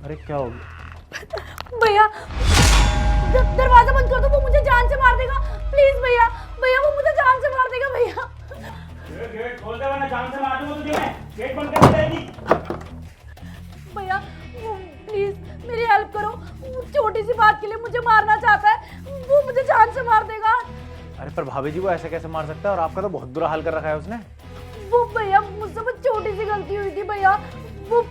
अरे क्या हो गया? भैया दरवाजा बंद कर दो, वो मुझे जान से मार देगा। प्लीज भैया, भैया वो मुझे जान से मार देगा भैया। गेट खोल दे वरना जान से मार दूंगा तुझे मैं। गेट बंद कर देगी। भैया प्लीज मेरी हेल्प करो, छोटी सी बात के लिए मुझे मारना चाहता है, वो मुझे जान से मार देगा। अरे पर भाभी जी वो ऐसे कैसे मार सकता है, और आपका तो बहुत बुरा हाल कर रखा है उसने। वो भैया मुझसे बहुत छोटी सी गलती हुई थी भैया। वो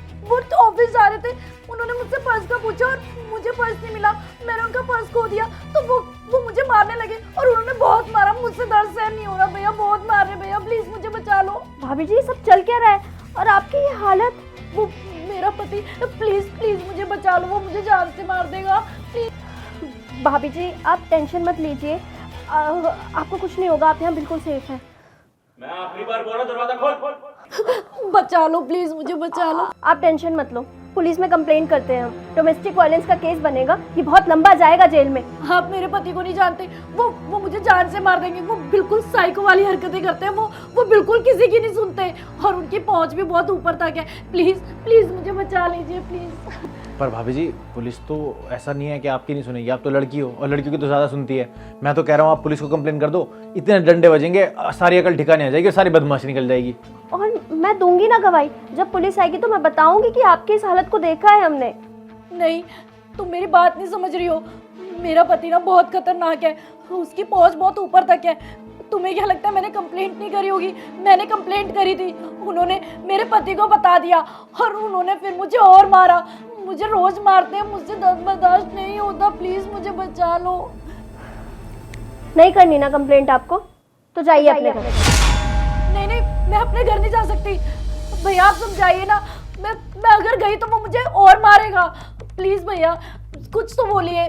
ऑफिस जा रहे थे, उन्होंने मुझसे पर्स का पूछा और मुझे पर्स नहीं मिला, मैंने उनका पर्स खो दिया, तो वो मुझे मारने लगे और उन्होंने बहुत मारा। मुझसे दर्द सहन नहीं हो रहा भैया, बहुत मार रहे भैया, प्लीज मुझे बचा लो। भाभी जी सब चल क्या रहा है और आपकी ये हालत? वो मेरा पति, प्लीज प्लीज मुझे बचा लो, वो मुझे जान से मार देगा प्लीज। भाभी जी आप टेंशन मत लीजिए, आपको कुछ नहीं होगा, आप यहाँ बिल्कुल सेफ हैं। मैं आखिरी बार बोल रहा हूं, दरवाजा खोल। बचा लो प्लीज, मुझे बचा लो। आप टेंशन मत लो, पुलिस में कंप्लेंट करते हैं हम, डोमेस्टिक वायलेंस का केस बनेगा, ये बहुत लंबा जाएगा जेल में। आप मेरे पति को नहीं जानते, वो मुझे जान से मार देंगे। वो बिल्कुल साइको वाली हरकतें करते हैं, वो बिल्कुल किसी की नहीं सुनते और उनकी पहुंच भी बहुत ऊपर तक है। प्लीज प्लीज मुझे बचा लीजिए प्लीज। पर भाभी जी पुलिस तो ऐसा नहीं है कि आपकी नहीं सुनेगी, आप तो लड़की हो और लड़कियों की तो ज़्यादा सुनती है। मैं तो कह रहा हूँ आप पुलिस को कंप्लेन कर दो, इतने डंडे बजेंगे सारी अकल ठिकाने आ जाएगी, सारी बदमाशी निकल जाएगी। और मैं दूंगी ना गवाही, जब पुलिस आएगी तो मैं बताऊंगी कि आपकी इस हालत को देखा है हमने। नहीं, तुम मेरी बात नहीं समझ रही हो। मेरा पति ना बहुत खतरनाक है, उसकी पहुंच बहुत ऊपर तक है। तुम्हें क्या लगता है मैंने कंप्लेंट नहीं करी होगी? मैंने कंप्लेंट करी थी, उन्होंने मेरे पति को बता दिया और उन्होंने फिर मुझे और मारा। मुझे रोज मारते हैं, मुझसे दर्द बर्दाश्त नहीं होता, प्लीज मुझे बचा लो। नहीं करनी ना कंप्लेंट आपको, तो जाइए अपने घर। नहीं नहीं, मैं अपने घर नहीं जा सकती भैया, आप समझाइए ना। मैं अगर गई तो वो मुझे और मारेगा। प्लीज भैया कुछ तो बोलिए।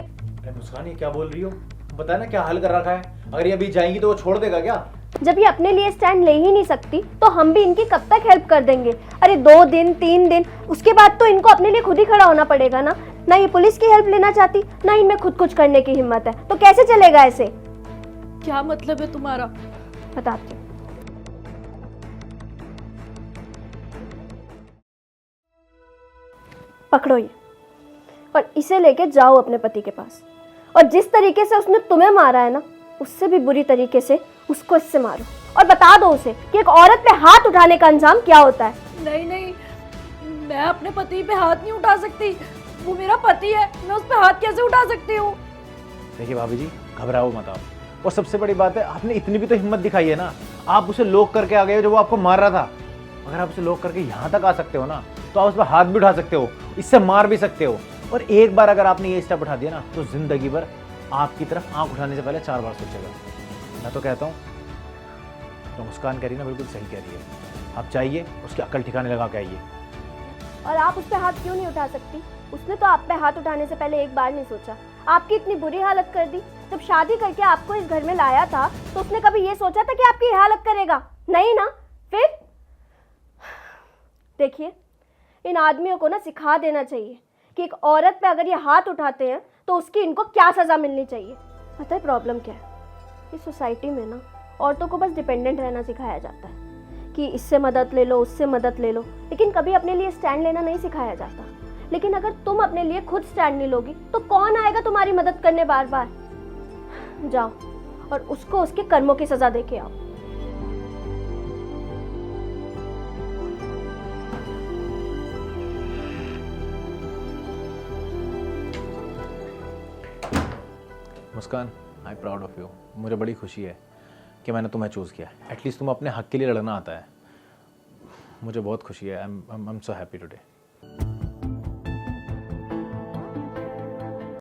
मुस्कान ये क्या बोल रही हो? बता ना क्या हाल कर रखा है, अगर ये अभी जाएंगी तो वो छोड़ देगा क्या? जब ये अपने लिए स्टैंड ले ही नहीं सकती तो हम भी इनकी कब तक हेल्प कर देंगे? अरे 2 दिन 3 दिन, उसके बाद तो इनको अपने लिए खुद ही खड़ा होना पड़ेगा ना। ना ये पुलिस की हेल्प लेना चाहती, ना इनमें खुद कुछ करने की हिम्मत है, तो कैसे चलेगा ऐसे? क्या मतलब है तुम्हारा? बताती हूँ। पकड़ो ये और इसे लेके जाओ अपने पति के पास, और जिस तरीके से उसने तुम्हें मारा है ना, उससे भी बुरी तरीके से उसको इससे मारो और बता दो उसे कि एक औरत पे हाथ उठाने का अंजाम क्या होता है। नहीं नहीं, मैं अपने पति पे हाथ नहीं उठा सकती, वो मेरा पति है, मैं उस पे हाथ कैसे उठा सकती हूँ? देखिए भाभी जी घबराओ मत आप, और सबसे बड़ी बात है आपने इतनी भी तो हिम्मत दिखाई है ना, आप उसे लॉक करके आ गए हो जब वो आपको मार रहा था। अगर आप उसे लॉक करके यहाँ तक आ सकते हो ना, तो आप उस पर हाथ भी उठा सकते हो, इससे मार भी सकते हो। और एक बार अगर आपने ये स्टेप उठा दिया ना, तो जिंदगी भर आपकी तरफ आंख उठाने से पहले 4 बार सोचेगा। मैं तो कहता हूँ तो मुस्कान कह रही ना बिल्कुल सही कह रही है, आप जाइए उसकी अकल ठिकाने लगा के आइए। और आप उस पे हाथ क्यों नहीं उठा सकती? उसने तो आप पे हाथ उठाने से पहले एक बार नहीं सोचा, आपकी इतनी बुरी हालत कर दी। जब शादी करके आपको इस घर में लाया था तो उसने कभी ये सोचा था कि आपकी ये हालत करेगा? नहीं ना। फिर देखिए, इन आदमियों को ना सिखा देना चाहिए कि एक औरत पे अगर ये हाथ उठाते हैं तो उसकी इनको क्या सज़ा मिलनी चाहिए। पता है प्रॉब्लम क्या है? इस सोसाइटी में ना औरतों को बस डिपेंडेंट रहना सिखाया जाता है कि इससे मदद ले लो, उससे मदद ले लो, लेकिन कभी अपने लिए स्टैंड लेना नहीं सिखाया जाता। लेकिन अगर तुम अपने लिए खुद स्टैंड नहीं लोगी तो कौन आएगा तुम्हारी मदद करने बार बार? जाओ और उसको उसके कर्मों की सज़ा दे के आओ। मुस्कान आई प्राउड ऑफ यू, मुझे बड़ी खुशी है कि मैंने तुम्हें चूज़ किया। एटलीस्ट तुम्हें अपने हक के लिए लड़ना आता है, मुझे बहुत खुशी है। I am so happy today.